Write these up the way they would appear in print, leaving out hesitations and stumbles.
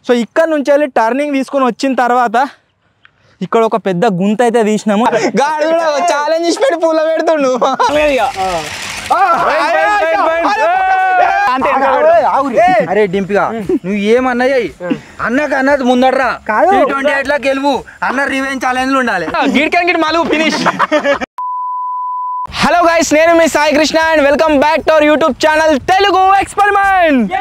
So ఇక్కడ నుంచి వెళ్ళి టర్నింగ్ తీసుకొని వచ్చిన తర్వాత ఇక్కడ ఒక పెద్ద గుంత అయితే తీసినాము. గాడు ఛాలెంజ్ ఇచ్చి పెట్టి పూల పెడుతుండు. అరే డింపిగా నువ్వు ఏమన్నా అన్నకు అన్నది ముందడ్రా T28 లా గెలువు అన్న రివెంజ్ ఛాలెంజ్ ఉండాలి. గిట్ మలుగు ఫినిష్. హలో గైస్, నేను మీ Sai Krishna and welcome back to our YouTube channel Telugu experiment.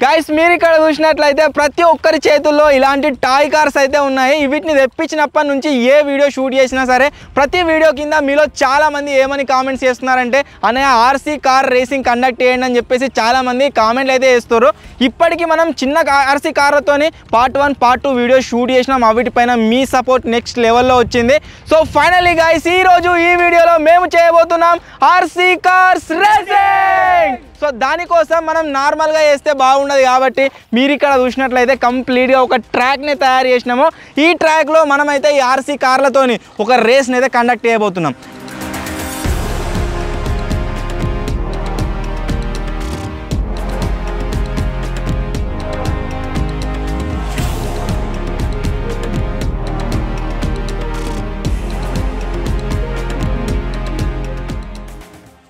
Guys, మీరు ఇక్కడ చూసినట్లయితే ప్రతి ఒక్కరి చేతుల్లో ఇలాంటి టాయ్ కార్స్ అయితే ఉన్నాయి. వీటిని తెప్పించినప్పటి నుంచి ఏ వీడియో షూట్ చేసినా సరే ప్రతి వీడియో కింద మీలో చాలా మంది ఏమని కామెంట్స్ చేస్తున్నారంటే అన్నయ్య ఆర్సీ కార్ రేసింగ్ కండక్ట్ చేయండి అని చెప్పేసి చాలా మంది కామెంట్లు అయితే చేస్తారు. ఇప్పటికీ మనం చిన్న ఆర్సీ కార్లతోని పార్ట్ 1 పార్ట్ 2 వీడియో షూట్ చేసినాం. వీటిపైన మీ సపోర్ట్ నెక్స్ట్ లెవెల్లో వచ్చింది. సో ఫైనల్లీ గైస్, ఈ రోజు ఈ వీడియోలో మేము చేయబోతున్నాం ఆర్సీ కార్స్ రేసింగ్. సో దానికోసం మనం నార్మల్గా చేస్తే బాగుండదు కాబట్టి మీరు ఇక్కడ చూసినట్లయితే కంప్లీట్గా ఒక ట్రాక్ని తయారు చేసినాము. ఈ ట్రాక్లో మనమైతే ఈ ఆర్సీ కార్లతోని ఒక రేస్ని అయితే కండక్ట్ చేయబోతున్నాం.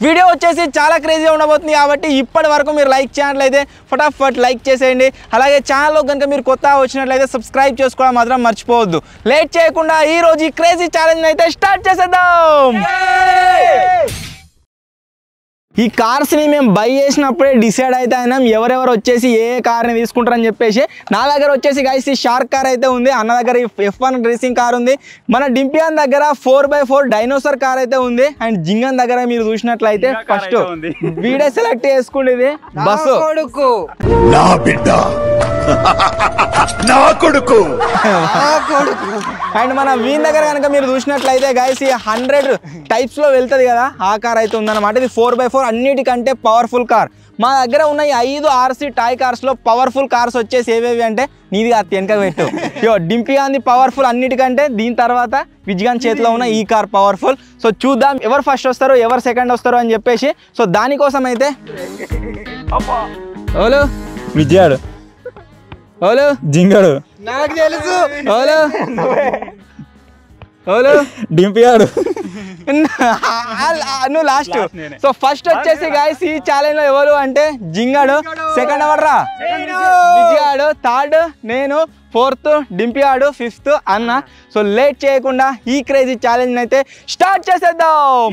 వీడియో వచ్చేసి చాలా క్రేజీగా ఉండబోతుంది కాబట్టి ఇప్పటి వరకు మీరు లైక్ చేసినట్లయితే ఫటాఫట్ లైక్ చేసేయండి. అలాగే ఛానల్లో కనుక మీరు కొత్తగా వచ్చినట్లయితే సబ్స్క్రైబ్ చేసుకోవడం మాత్రం మర్చిపోవద్దు. లేట్ చేయకుండా ఈ రోజు ఈ క్రేజీ ఛాలెంజ్ అయితే స్టార్ట్ చేసేద్దాం. ఈ కార్స్ని మేము బై చేసినప్పుడే డిసైడ్ అయితే అయినాం ఎవరెవరు వచ్చేసి ఏ కార్ని తీసుకుంటారని చెప్పేసి. నా దగ్గర వచ్చేసి గైస్ ఈ షార్క్ కార్ అయితే ఉంది, అన్న దగ్గర F1 రేసింగ్ కార్ ఉంది, మన డింపియాన్ దగ్గర 4x4 డైనోసార్ కార్ అయితే ఉంది, అండ్ జింగన్ దగ్గర మీరు చూసినట్లయితే ఫస్ట్ వీడే సెలెక్ట్ చేసుకునేది బస్సు. నా బిడ్డ నా కొడుకు. అండ్ మన వీన్ దగ్గర కనుక మీరు చూసినట్లయితే గైస్ ఈ 100 టైప్స్ లో వెళ్తుంది కదా, ఆ కార్ అయితే ఉందన్నమాట. ఇది 4x4 అన్నిటికంటే పవర్ఫుల్ కార్. మా దగ్గర ఉన్న ఈ 5 ఆర్సీ టాయ్ కార్స్ లో పవర్ఫుల్ కార్స్ వచ్చేసి ఏవేవి అంటే నీది అత్తి వెనక పెట్టు. డింపియాన్ది పవర్ఫుల్ అన్నిటికంటే, దీని తర్వాత విజ్గాన్ చేతిలో ఉన్న ఈ కార్ పవర్ఫుల్. సో చూద్దాం ఎవరు ఫస్ట్ వస్తారు ఎవరు సెకండ్ వస్తారు అని చెప్పేసి. సో దానికోసం అయితే ఓలు విజయాడు, ఓలు జింగాడు, నాకు తెలుసు ఓలు ఓలు డింపియాడు, నువ్వు లాస్ట్. సో ఫస్ట్ వచ్చేసి గాయస్ ఈ ఛాలెంజ్ లో ఎవరు అంటే జింగాడు, సెకండ్ ఎవర్రా విజయాడు, థర్డ్ నేను, ఫోర్త్ డింపియాడు, ఫిఫ్త్ అన్న. సో లేట్ చేయకుండా ఈ క్రేజీ ఛాలెంజ్ అయితే స్టార్ట్ చేసేద్దాం.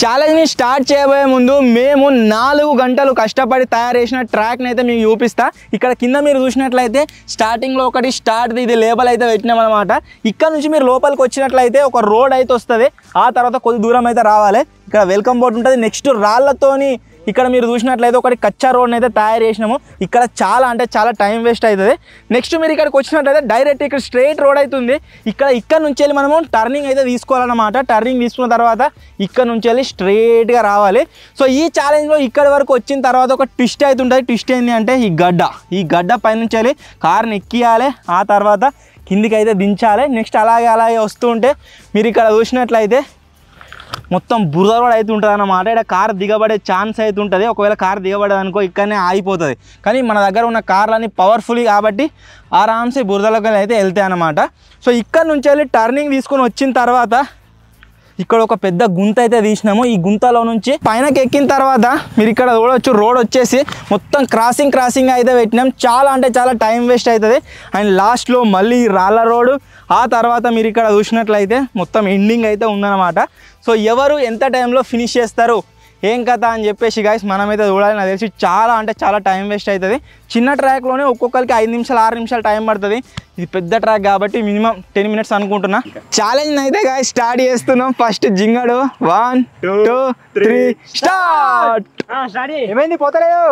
ఛాలెంజ్ని స్టార్ట్ చేయబోయే ముందు మేము 4 గంటలు కష్టపడి తయారు చేసిన ట్రాక్ని అయితే మీకు చూపిస్తా. ఇక్కడ కింద మీరు చూసినట్లయితే స్టార్టింగ్లో ఒకటి స్టార్ట్ ఇది లేబల్ అయితే పెట్టినాం అనమాట. ఇక్కడ నుంచి మీరు లోపలికి వచ్చినట్లయితే ఒక రోడ్ అయితే వస్తుంది, ఆ తర్వాత కొద్ది దూరం అయితే రావాలి. ఇక్కడ వెల్కమ్ బోర్డు ఉంటుంది. నెక్స్ట్ రాళ్లతోని ఇక్కడ మీరు చూసినట్లయితే ఒకటి కచ్చా రోడ్ని అయితే తయారు చేసినాము. ఇక్కడ చాలా అంటే చాలా టైం వేస్ట్ అవుతుంది. నెక్స్ట్ మీరు ఇక్కడికి వచ్చినట్లయితే డైరెక్ట్ ఇక్కడ స్ట్రైట్ రోడ్ అవుతుంది. ఇక్కడ నుంచి వెళ్ళి మనము టర్నింగ్ అయితే తీసుకోవాలన్నమాట. టర్నింగ్ తీసుకున్న తర్వాత ఇక్కడ నుంచి వెళ్ళి స్ట్రైట్గా రావాలి. సో ఈ ఛాలెంజ్లో ఇక్కడ వరకు వచ్చిన తర్వాత ఒక ట్విస్ట్ అయితే ఉంటుంది. ట్విస్ట్ ఏంటి అంటే ఈ గడ్డ పైనుంచి వెళ్ళి కార్ని ఎక్కియాలి, ఆ తర్వాత కిందికి అయితే దించాలి. నెక్స్ట్ అలాగే వస్తూ ఉంటే మీరు ఇక్కడ చూసినట్లయితే మొత్తం బురద రోడ్ అయితే ఉంటుంది అన్నమాట. ఇక్కడ కార్ దిగబడే ఛాన్స్ అయితే ఉంటుంది. ఒకవేళ కార్ దిగబడేది అనుకో ఇక్కడనే ఆగిపోతుంది. కానీ మన దగ్గర ఉన్న కార్లన్నీ పవర్ఫుల్ కాబట్టి ఆరామ్సే బురదలోకి అయితే వెళ్తాయి అన్నమాట. సో ఇక్కడ నుంచి వెళ్ళి టర్నింగ్ తీసుకొని వచ్చిన తర్వాత ఇక్కడ ఒక పెద్ద గుంత అయితే తీసినాము. ఈ గుంతలో నుంచి పైనకి ఎక్కిన తర్వాత మీరు ఇక్కడ చూడవచ్చు రోడ్ వచ్చేసి మొత్తం క్రాసింగ్ అయితే పెట్టినాం. చాలా అంటే చాలా టైం వేస్ట్ అవుతుంది. అండ్ లాస్ట్లో మళ్ళీ రాళ్ళ రోడ్డు, ఆ తర్వాత మీరు ఇక్కడ చూసినట్లయితే మొత్తం ఎండింగ్ అయితే ఉందన్నమాట. సో ఎవరు ఎంత టైంలో ఫినిష్ చేస్తారు ఏం కథ అని చెప్పేసి గైస్ మనమైతే చూడాలి. నాకు తెలిసి చాలా అంటే చాలా టైం వేస్ట్ అవుతుంది. చిన్న ట్రాక్లోనే ఒక్కొక్కరికి 5 నిమిషాలు 6 నిమిషాలు టైం పడుతుంది. ఇది పెద్ద ట్రాక్ కాబట్టి మినిమం 10 మినిట్స్ అనుకుంటున్నా. ఛాలెంజ్ అయితే గైస్ స్టార్ట్ చేస్తున్నాం. First Jingadu 1 2 3 start. ఏమైంది పోతలేదు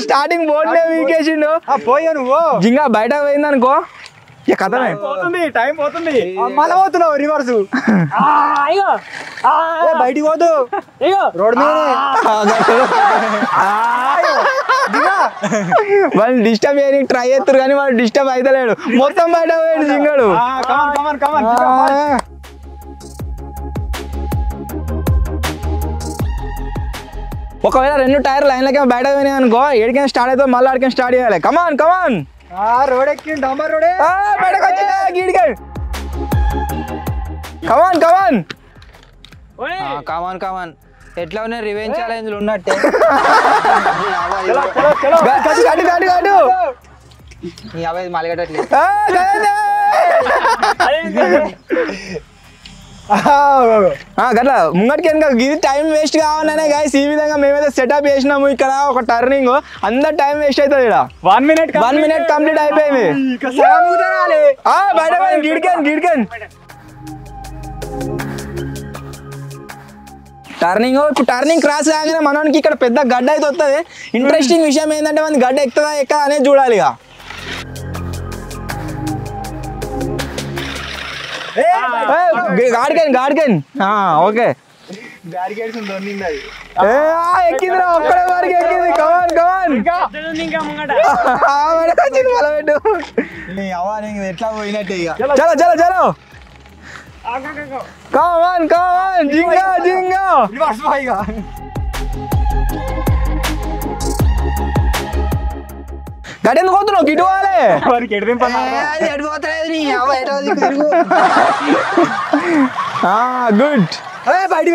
స్టార్టింగ్ బోర్డులే వీకేసిండు. పోయా నువ్వు జింగా బయటకు పోయిందనుకో ఇక కథమే టైం పోతుంది మళ్ళీ పోతున్నావు రివర్స్ బయటికి పోతు రోడ్ మీద వాళ్ళు డిస్టర్బ్ చేయడానికి ట్రై చేస్తారు కానీ వాళ్ళు డిస్టర్బ్ అవుతలేడు మొత్తం బయట పోయాడు జింగాడు ఒకవేళ 2 టైర్లు లైన్లకే బయట పోయినాయి అనుకో ఏడికైనా స్టార్ట్ అవుతుంది మళ్ళీ ఆడికైనా స్టార్ట్ చేయాలి కమాన్ కమాన్ రోడ్ ఎక్కి డాంబర్ రోడే బయటకు వచ్చిందా గీడికాడు కమాన్ కమాన్ కామన్ కామన్ ఎట్లా ఉన్నాయి రివెంజ్ ఛాలెంజ్ ఉన్నట్టే మలగట్లేదు గట్లా ముంగటికి వెనక ఇది టైం వేస్ట్ కావాలనే గాయస్ ఈ విధంగా మేమైతే సెటప్ చేసినాము ఇక్కడ ఒక టర్నింగ్ అందరు టైం వేస్ట్ అవుతుంది ఇక్కడ 1 minute కంప్లీట్ అయిపోయింది బయట గిడికాను టర్నింగ్ ఇప్పుడు టర్నింగ్ క్రాస్ కాగానే మనకి ఇక్కడ పెద్ద గడ్డ అయితే వస్తుంది ఇంట్రెస్టింగ్ విషయం ఏంటంటే మన గడ్డ ఎక్కుతుందా ఎక్కదా అనేది చూడాలి ఇక గాడికన్ ఓకే ఎక్కిందిరా ఒక్కడే వారికి ఎక్కింది కమాన్ ఎట్లా పోయినట్టే ఇక చలో కమాన్ జింగా గడెందుకు పోతున్నావు గిటు గుడ్ బయట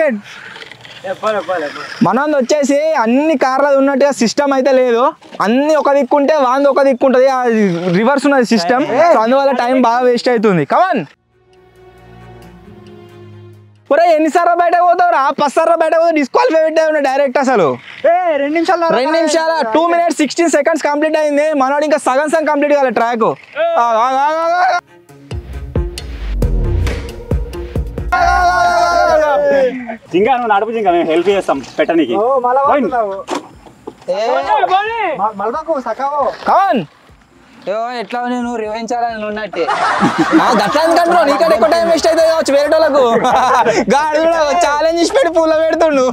మనది వచ్చేసి అన్ని కార్లు ఉన్నట్టుగా సిస్టమ్ అయితే లేదు అన్ని ఒక దిక్కుంటే వాంది ఒక దిక్కుంటది రివర్స్ ఉన్నది సిస్టమ్ అందువల్ల టైం బాగా వేస్ట్ అవుతుంది కమాన్ ఒరే ఎన్నిసార్లు బయట పోతావురా 10 సార్లు బయట పోతే డిస్క్వాలిఫై పెట్టావు డైరెక్ట్ అసలు 2 నిమిషాలు 2 minutes 16 seconds కంప్లీట్ అయింది మనోడు ఇంకా సగం కంప్లీట్ కాలే ట్రాక్ జింగా నువ్వు నడుపు జింగా మేము హెల్ప్ చేస్తాం పెట్టడానికి కమాన్ ఎట్లా నేను రివెంజ్ ఛాలెంజ్ ఉన్నట్టే గట్లా ఎందుకంటున్నావు నీకంటే ఎక్కువ టైం వేస్ట్ అయితే కావచ్చు వేరే వాళ్ళకు గాడు కూడా ఛాలెంజ్ ఇచ్చి పెట్టి పూల పెడుతుండు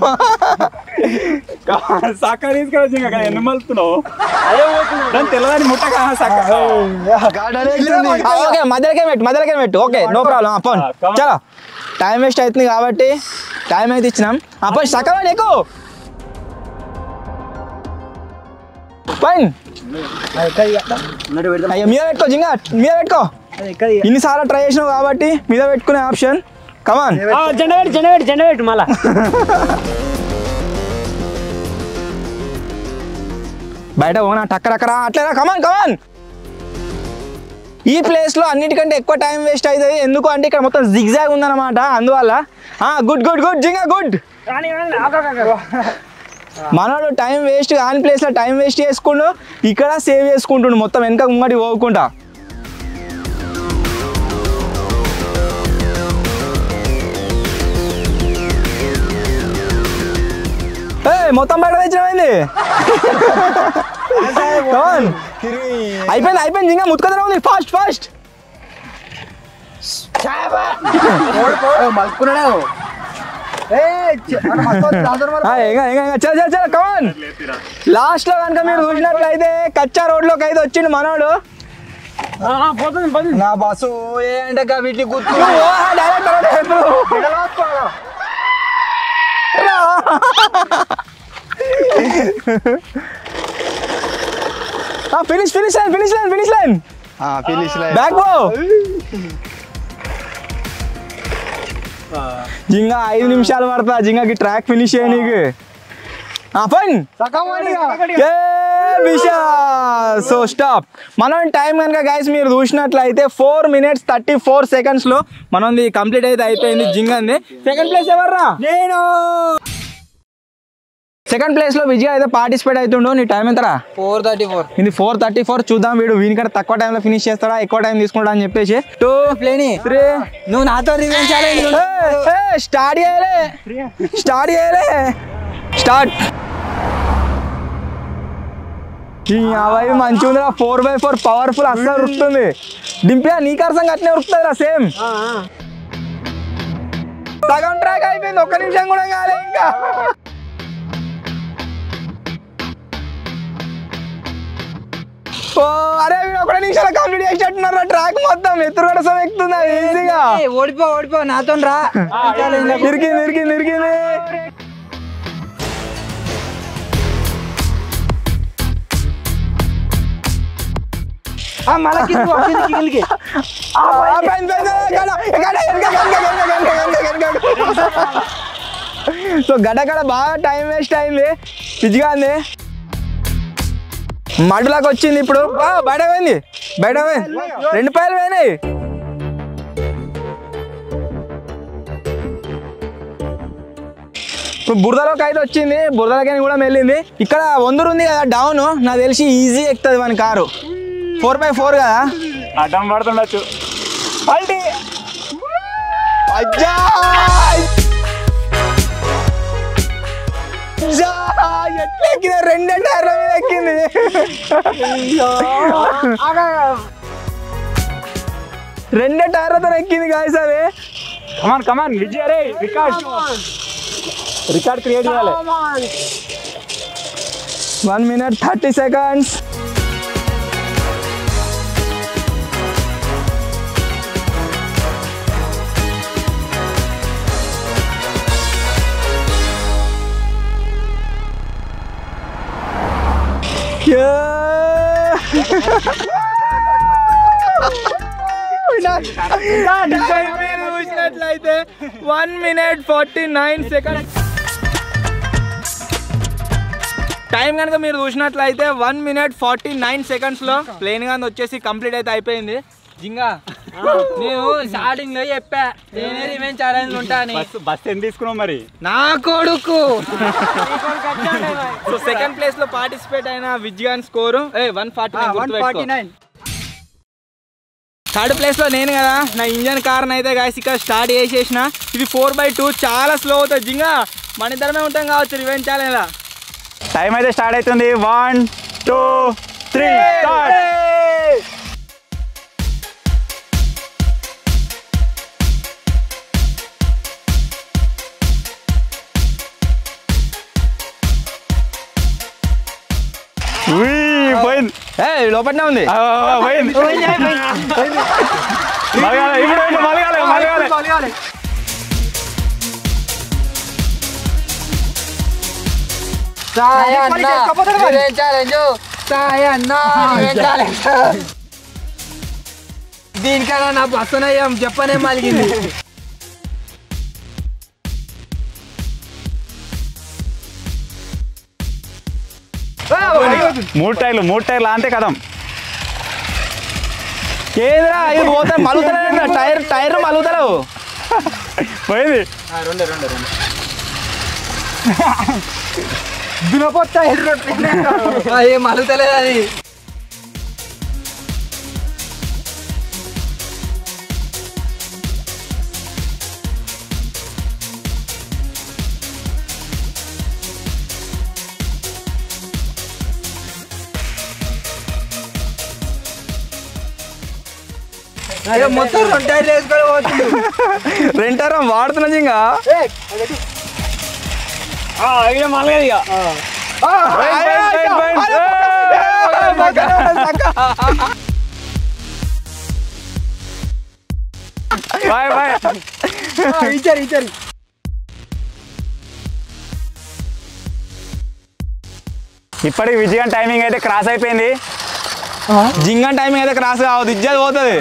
సక్క తీసుకెళ్ళి జింగా ఎందుకు మలుపుతున్నావు తెల్లదాని ముట్ట ఓకే మధ్యలోకే పెట్టు ఓకే నో ప్రాబ్లం అప్పన్ చలో టైం వేస్ట్ అవుతుంది కాబట్టి టైం అయితే ఇచ్చినాం అప్పన్ సక్కవా నీకు పైన్ అయ్యో మీద పెట్టుకో జింగా మీద పెట్టుకో ఇన్నిసార్లు ట్రై చేసినావు కాబట్టి మీద పెట్టుకునే ఆప్షన్ కమాన్ జెండా మళ్ళా బయట పోనా టక్కరక్కరా అట్లేరా కమాన్ ఈ ప్లేస్ లో అన్నిటికంటే ఎక్కువ టైం వేస్ట్ అవుతుంది ఎందుకు అంటే ఇక్కడ మొత్తం జిగ్జాగ్ ఉందన్నమాట అందువల్ల గుడ్ జింగా గుడ్ మనోడు టైం వేస్ట్ కాని ప్లేస్ లో టైం వేస్ట్ చేసుకుంటూ ఇక్కడ సేవ్ చేసుకుంటుండు మొత్తం వెనక ముంగటి పోకుండా మొత్తం బయట తెచ్చినమైంది అయిపోయింది ఇంకా ముత్తుకదనే ఉంది ఫాస్ట్ మలుపుకున్నాడు చలో కమాన్ లాస్ట్ లో కనుక మీరు చూసినట్లయితే కచ్చా రోడ్ లోకి అయితే వచ్చిండు మనోడు నా బస్సు ఏంటే వీటి గుర్తు ఫినిష్ లైన్ బ్యాక్ పో జింగా 5 నిమిషాలు పడతా జింగాకి ట్రాక్ ఫినిష్ చేయనీకి సో స్టాప్ మనం టైం కనుక గైస్ మీరు చూసినట్లయితే 4 minutes 34 seconds లో మనది కంప్లీట్ అయితే అయిపోయింది జింగంది సెకండ్ ప్లేస్ ఎవర్రా నేను సెకండ్ ప్లేస్ లో విజయ్ అయితే పార్టిసిపేట్ అవుతుండు నీ టైం ఎంతరా 4:34 ఇది 4:34 చూద్దాం వీడు వీనికంటే తక్కువ టైంలో ఫినిష్ చేస్తాడా ఎక్కువ టైం తీసుకుంటా అని చెప్పేసి 2 ప్లేని 3 నువ్వు నాతో రివెంజ్ ఛాలెంజ్ స్టార్ట్ చేయాలి స్టార్ట్ అవి మంచిగా ఉంది 4x4 పవర్ఫుల్ అస్సలు ఉరుకుతుంది డింపియా నీ కరసంగా అట్నే ఉరుకుతుంది రా సేమ్ సగం ట్రాక్ అయిపోయింది 1 నిమిషం కూడా కాలే ఇంకా అరే 1 నిమిషాలు కంప్లీట్ చేసేట్టున్నారు ట్రాక్ మొత్తం ఎత్తురుగడ సమయం ఎక్కుతుంది ఈజీగా ఓడిపో నాతో రా ఇరికింది సో గడగడ బాగా టైం వేస్ట్ అయింది పిచ్చిగా ఉంది మడులాగా వచ్చింది ఇప్పుడు బయట పోయింది 2 పాయలు పోయినాయి ఇప్పుడు బురదలోకి అయితే వచ్చింది బురదలోకి కూడా వెళ్ళింది ఇక్కడ వందరు ఉంది కదా డౌన్ నాకు తెలిసి ఈజీ ఎక్కుతుంది మన కారు 4x4 కదా అడ్డం పడుతుండొచ్చు అజ్జా ఎట్లా ఎక్కింది 2 టైర్ల మీద ఎక్కింది 2 టైర్లతో ఎక్కింది గాయస్ అది కమాన్ విజయ్ అరే రికార్డ్ క్రియేట్ చేయాలి 1 minute 30 seconds చూసినట్లయితే 1 minute 49 seconds టైం కనుక మీరు చూసినట్లయితే 1 minute 49 seconds లో ప్లేన్ గా వచ్చేసి కంప్లీట్ అయితే అయిపోయింది జింగా నేను స్టార్టింగ్ లో చెప్పా నేనే రివెంజ్ ఛాలెంజ్ ఉంటా బస్ ఎంత తీసుకున్నావు మరి నా కొడుకు సో సెకండ్ ప్లేస్ లో పార్టిసిపేట్ అయిన విజ్గాన్ స్కోర్ 149 థర్డ్ ప్లేస్ లో నేను కదా నా ఇంజన్ కార్ అయితే గాయస్ ఇక్కడ స్టార్ట్ చేసేసిన ఇది 4x2 చాలా స్లో అవుతుంది జింగా మన ఇద్దరమే ఉంటాం కావచ్చు రివెంజ్ ఛాలెంజ్ టైం అయితే స్టార్ట్ అవుతుంది 1 2 3 స్టార్ట్ పోయింది లోపలనే ఉంది పోయింది మలగాలి దీనికన్నా నా బస్సునయ్యాం చెప్పనే మలిగింది మూడు టైర్లు అంతే కదం ఏదిరా ఇది పోతే మలుగుతలే టైర్ మలుగుతలేవు పోయింది మలుగుతలేదు అది మొత్తం 2 టైర్లు వేసుకొని పోతుంది 2 టైర్లు వాడుతున్నా ఇంకా మలగదు ఇక ఇచ్చారు ఇప్పటికి విజయన్ టైమింగ్ అయితే క్రాస్ అయిపోయింది జింగా టైమింగ్ అయితే క్రాస్ కావద్దు ఇజ్జత్ పోతుంది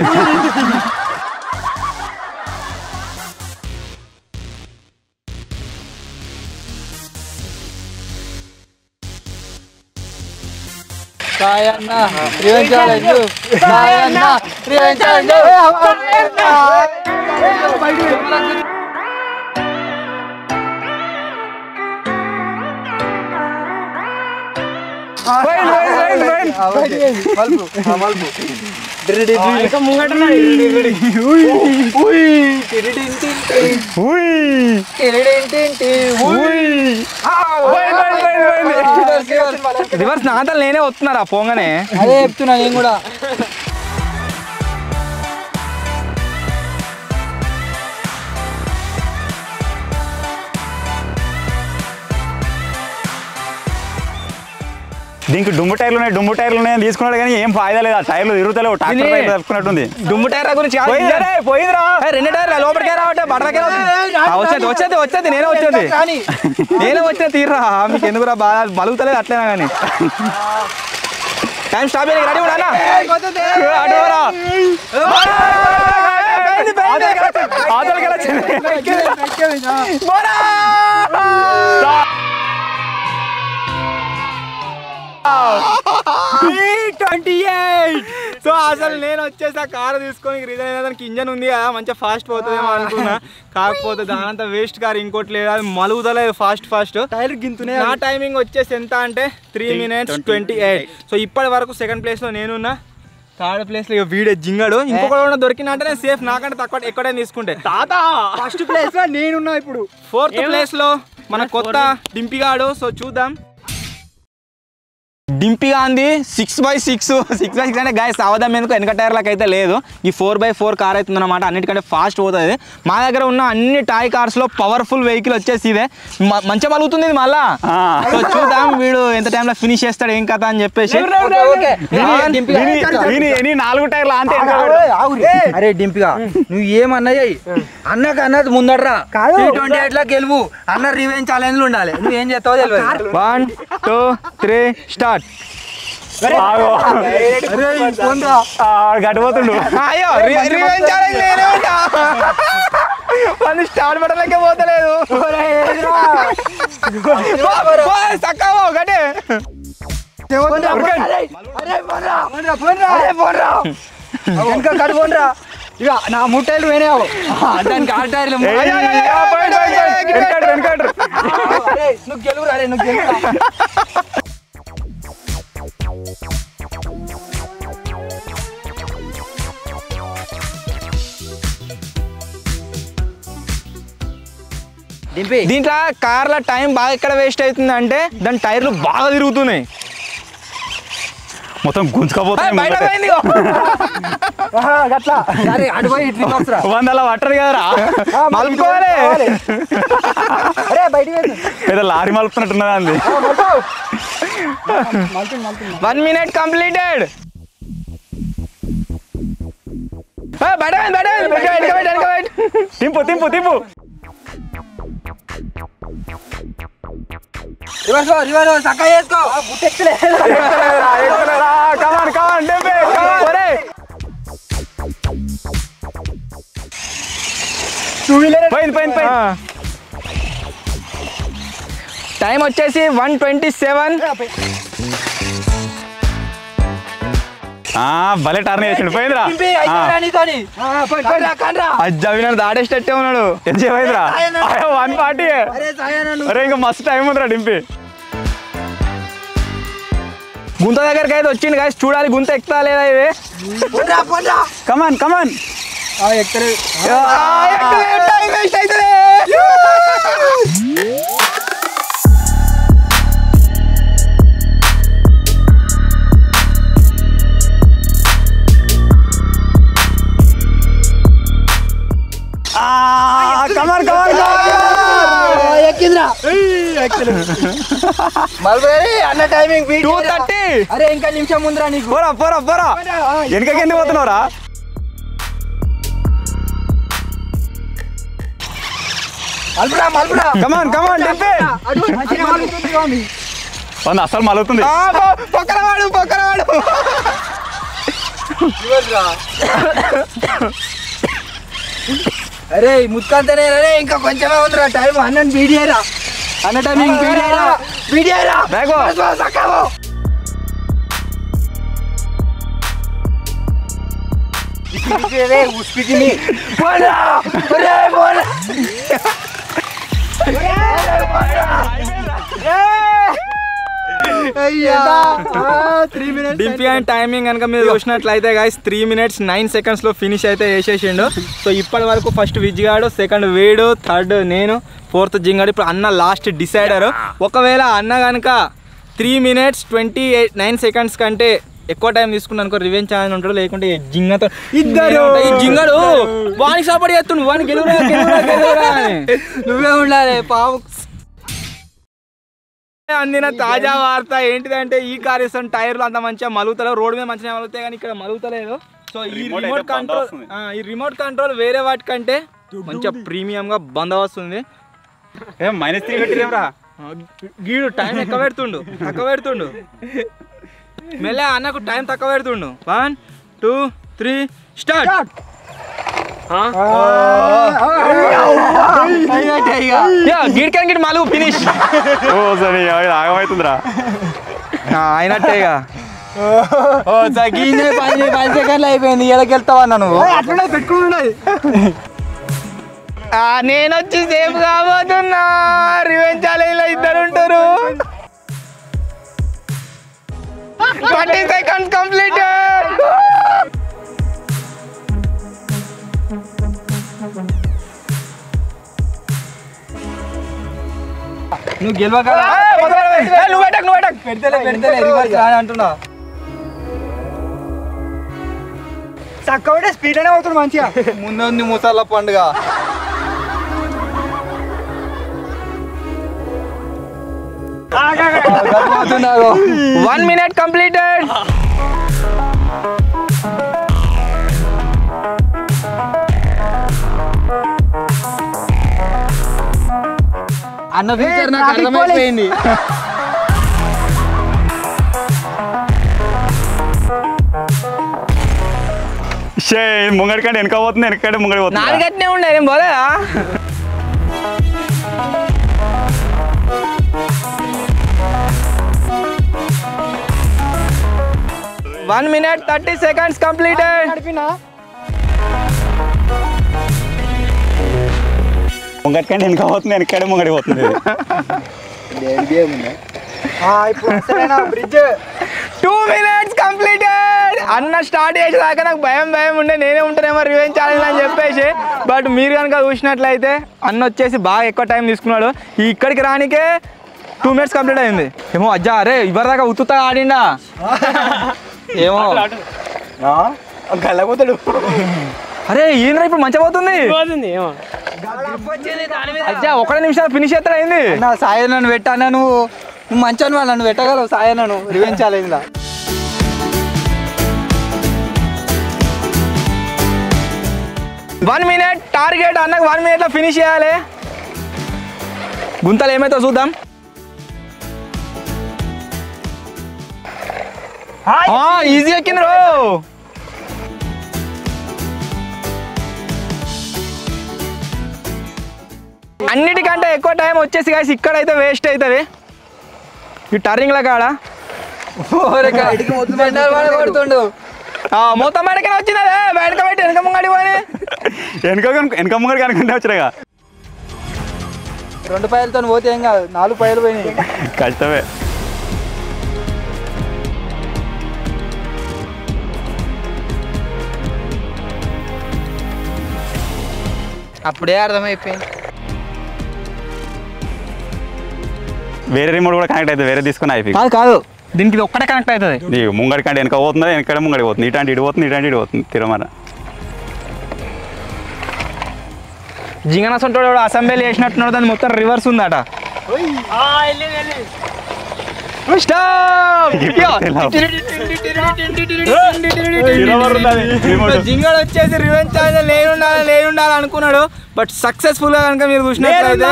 రివర్స్ నాతలు నేనే వస్తున్నారా పోగానే అదే చెప్తున్నా నేను కూడా దీనికి డుమ్ము టైర్లు ఉన్నాయి తీసుకున్నాడు కానీ ఏం ఫాయిదా లేదు ఆ టైర్లు తిరుగుతలేవు ట్రాక్టర్ టైర్లు తప్పుకున్నట్టుంది దుమ్ము టైర్ల గురించి పోయిందిరా రెండు టైర్లు లోపలికే రావట్టే బడలకే వచ్చేది నేనే వచ్చిన తీర్రా మీకు ఎందుకురా బాగా బలుగుతలేదు అట్లేనా కానీ టైం స్టాప్ అయ్యి రెడీ కూడా సో అసలు నేను వచ్చేసి ఆ కారు తీసుకొని రీజన్ దానికి ఇంజన్ ఉంది కదా మంచిగా ఫాస్ట్ పోతుందేమో అనుకున్నా కాకపోతే దానంతా వేస్ట్ కారు ఇంకోటి లేదు అది మలుగుతలేదు ఫాస్ట్ టైర్ గింతున్నాయి నా టైమింగ్ వచ్చేసి ఎంత అంటే 3 minutes 28 సో ఇప్పటి వరకు సెకండ్ ప్లేస్లో నేనున్నా థర్డ్ ప్లేస్ లో వీడే జింగాడు ఇంకొకటి దొరికినంటే సేఫ్ నాకంటే తక్కువ ఎక్కడే తీసుకుంటే తాత ఫస్ట్ ప్లేస్ లో నేనున్నా ఇప్పుడు 4th ప్లేస్ లో మన కొత్త డింపిగాడు సో చూద్దాం డింపిగా అంది 6x6 అంటే గాయస్ అవదాం ఎందుకు వెనక టైర్లకు అయితే లేదు ఈ 4x4 కార్ అవుతుంది అనమాట అన్నిటికంటే ఫాస్ట్ పోతుంది మా దగ్గర ఉన్న అన్ని టాయ్ కార్స్ లో పవర్ఫుల్ వెహికల్ వచ్చేసి ఇదే మంచిగా మలుగుతుంది ఇది మళ్ళా సో చూద్దాం వీడు ఎంత టైంలో ఫినిష్ చేస్తాడు ఏం కథ అని చెప్పేసి 4 టైర్లు అంటే అరే డింపిగా నువ్వు ఏమన్నాయి అన్నది ముందడ్రా T28 లా గెలువు అన్న రివెంజ్ ఛాలెంజ్ ఉండాలి నువ్వు ఏం చేస్తావో తెలియదు 1 2 3 స్టార్ట్ గడిపోతుండు అయ్యో రివెంజ్ ఛాలెంజ్ నేనే ఉంటా వాళ్ళు స్టార్ట్ బటన్లకే పోతలేదు సక్కవో ఒకటే ఇక నా ముట్టేళ్ళు వేనేవు దానికి ఆ టైర్లు నువ్వు గెలువురా నువ్వు గెలువురా దీంట్లో కార్ల టైం బాగా ఎక్కడ వేస్ట్ అవుతుంది అంటే దాని టైర్లు బాగా తిరుగుతున్నాయి మొత్తం గుంజుకపోతుంది వందల పట్టదు కదరా మలుపుకోవాలి ఏదో లారీ మలుపుతున్నట్టున్నదా అంది 1 minute కంప్లీటెడ్ తింపు చక్క చేసుకో టైం వచ్చేసి 1:27 భలే టర్న్ చేసిండు పోయిందిరా అజ్జవినాడు దాడేసేటట్టే ఉన్నాడు ఎంత పోయిందిరా 140 అరే ఇంకా మస్తు టైం ఉందిరా డింపి గుంత దగ్గరికి అయితే వచ్చింది గాయస్ చూడాలి గుంత ఎక్కుతా లేదా ఇవి కమాన్ టైం వేస్ట్ అవుతుంది అన్న టైమింగ్ 2:30 అరే ఇంకా నిమిషం ముందురా నీకు పోరా వెనకకి ఎందుకు పోతున్నావురా కమాన్ డింపి అసలు మలుగుతుంది పక్కన వాడు అరే ముత్కంతనే రే ఇంకా కొంచెమే ఉందిరా టైం అన్నని బీడియరా అన్న టైమింగ్ బీడియరా సక్కవో ఉస్పికిని డింపి అండ్ టైమింగ్ కనుక మీరు చూసినట్లయితే గాయస్ 3 minutes 9 seconds లో ఫినిష్ అయితే వేసేసిండు సో ఇప్పటి వరకు ఫస్ట్ విజ్గాడు సెకండ్ వేడు థర్డ్ నేను 4th జింగాడు ఇప్పుడు అన్న లాస్ట్ డిసైడర్ ఒకవేళ అన్న కనుక 3 minutes 29 seconds కంటే ఎక్కువ టైం తీసుకున్నా అనుకో రివెంజ్ ఛాలెంజ్ ఉంటాడు, లేకుంటే జింగతో ఇద్దరు ఈ జింగడు వానికి సపోర్ట్ చేస్తుండు, వానికి గెలువురా నువ్వే ఉండాలి పాము. అందిన తాజా వార్త ఏంటిదంటే ఈ కార్ ఇస్తాను టైర్లు అంత మంచిగా మలుగుతలేవు, రోడ్డు మీద మంచిగా మలుగుతాయి కానీ ఇక్కడ మలుగుతలేదు. సో ఈ రిమోట్ కంట్రోల్ వేరే వాటికంటే మంచిగా ప్రీమియం గా బందోబస్తు ఉంది. -3 పెట్టిరేమ్రా గీడు టైం ఎక్కువ పెడుతుండు మెల్ల అన్నకు టైం తక్కువ పెడుతుండు. 1 2 3 స్టార్ట్. గీడికని గిడి మలుగు ఫినిష్. ఓ సరే ఆగమవుతుందిరా అయినట్టేగా. 10 సెకండ్లు అయిపోయింది. ఎడకెళ్తావన్నా నువ్వు? అట్లనే పెట్టుకున్నది. నేను వచ్చి సేఫ్ కాబోతున్నా. రివెంజ్ ఛాలెంజ్ లో ఇద్దరు ఉంటారు. 20 seconds completed. నువ్వు గెలవక నువ్వు పెడతలే రివర్స్ అంటున్నా. చక్కబడే స్పీడ్ అనే అవుతుంది మంచిగా. ముందు ముసళ్ళ పండుగ. 1 minute completed. అన్న ఫ్యూచర్ నాకు అర్థమైపోయింది. ముంగడి కంటే వెనక పోతుంది, వెనకంటే ముంగడి పోతుంది. నాలుగట్నే ఉండే నేను పోలేదా? One minute 30 seconds completed. ముంగడి కంటే వెనక పోతుంది, వెనకంటే ముంగడి పోతుంది. 2 minutes completed. అన్న స్టార్ట్ చేసేదాకా నాకు భయం ఉండే, నేనే ఉంటానేమో రివెంజ్ ఛాలెంజ్ అని చెప్పేసి. బట్ మీరు కనుక చూసినట్లయితే అన్న వచ్చేసి బాగా ఎక్కువ టైం తీసుకున్నాడు. ఇక్కడికి రానికే 2 minutes కంప్లీట్ అయింది. ఏమో అజ్జా అరే ఇవరిదాకా ఉత్తుతా ఆడిండా ఏమో గల్లపోతాడు. అరే ఈయన ఇప్పుడు మంచిగా పోతుంది. అజ్జా 1 నిమిషాలు ఫినిష్ చేస్తాడు అయింది. నా సాయి నన్ను పెట్టానా? నువ్వు మంచిగా నన్ను పెట్టగలవు సాయి నన్ను రివెంజ్ ఛాలెంజ్ లా. 1 minute టార్గెట్ అన్నకు 1 minute లో ఫినిష్ చేయాలి. గుంతలు ఏమైతే చూద్దాం. ఈజీ ఎక్కింది రో. అన్నిటికంటే ఎక్కువ టైం వచ్చేసి కాసి ఇక్కడైతే వేస్ట్ అవుతుంది ఈ టర్నింగ్ ల కాడ. కొడుతుండు మొత్తం బయటకనే వచ్చింది. అదే బయటకు పెట్టి వెనక ముంగడి పోయి వెనక ముంగడి కనుకుంటే వచ్చినాగా. 2 పైలతో పోతే ఏం కాదు, 4 పైలు పోయినాయి. కష్టమే. అప్పుడే అర్థమైపోయింది. వేరే రిమోట్ కూడా కనెక్ట్ అవుతుంది, వేరే తీసుకుని అయిపోయి. కాదు దీనికి ఇది ఒక్కటే కనెక్ట్ అవుతుంది. నీ ముంగడి కంటే వెనక పోతుంది, వెనకడే ముంగడి పోతుంది. ఇటాంటి ఇటు పోతుంది, ఇటాంటి ఇటు పోతుంది. తిరుమల జింగన సొంటోడు అసెంబ్లీ చేసినట్టున్నాడు, దాన్ని మొత్తం రివర్స్ ఉందట. జింగడు వచ్చేసి రివెంజ్ ఛాలెంజ్ లేనుండాలి అనుకున్నాడు. బట్ సక్సెస్ఫుల్ గా కనుక మీరు చూసినట్లయితే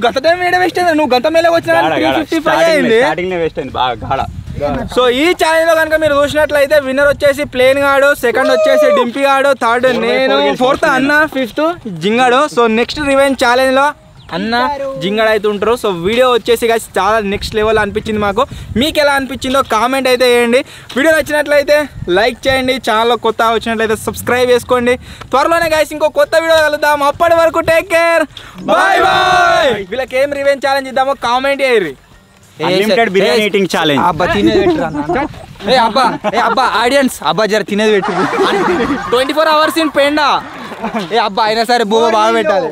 గత టైం ఏడ వేస్ట్ అయింది. నువ్వు గత మేళ వచ్చిన 355 అయింది. సో ఈ ఛాలెంజ్ లో కనుక మీరు చూసినట్లయితే విన్నర్ వచ్చేసి ప్లేన్ గాడు, సెకండ్ వచ్చేసి డింపీ గాడు, థర్డ్ నేను, ఫోర్త్ అన్న, fifth Jingadu. So next revenge challenge లో అన్న జింగడ్ అయితే ఉంటారు. సో వీడియో వచ్చేసి guys చాలా నెక్స్ట్ లెవెల్ అనిపించింది మాకు. మీకు ఎలా అనిపించిందో కామెంట్ అయితే చేయండి. వీడియో నచ్చినట్లయితే లైక్ చేయండి, ఛానల్లో కొత్త వచ్చినట్లయితే సబ్స్క్రైబ్ చేసుకోండి. త్వరలోనే guys ఇంకో కొత్త వీడియో కలుద్దాం. అప్పటి వరకు టేక్ కేర్, బాయ్ బాయ్. వీళ్ళకి ఏం రివెంజ్ ఛాలెంజ్ ఇద్దామో కామెంట్ చేయరు. Unlimited biryani eating challenge. అబ్బా తినేది పెట్టు అబ్బా ఆడియన్స్ అబ్బా జర తినేది పెట్టు. 24 hours ఇన్ పెండా. అబ్బా అయినా సరే బువ్వ బాగా పెట్టాలి.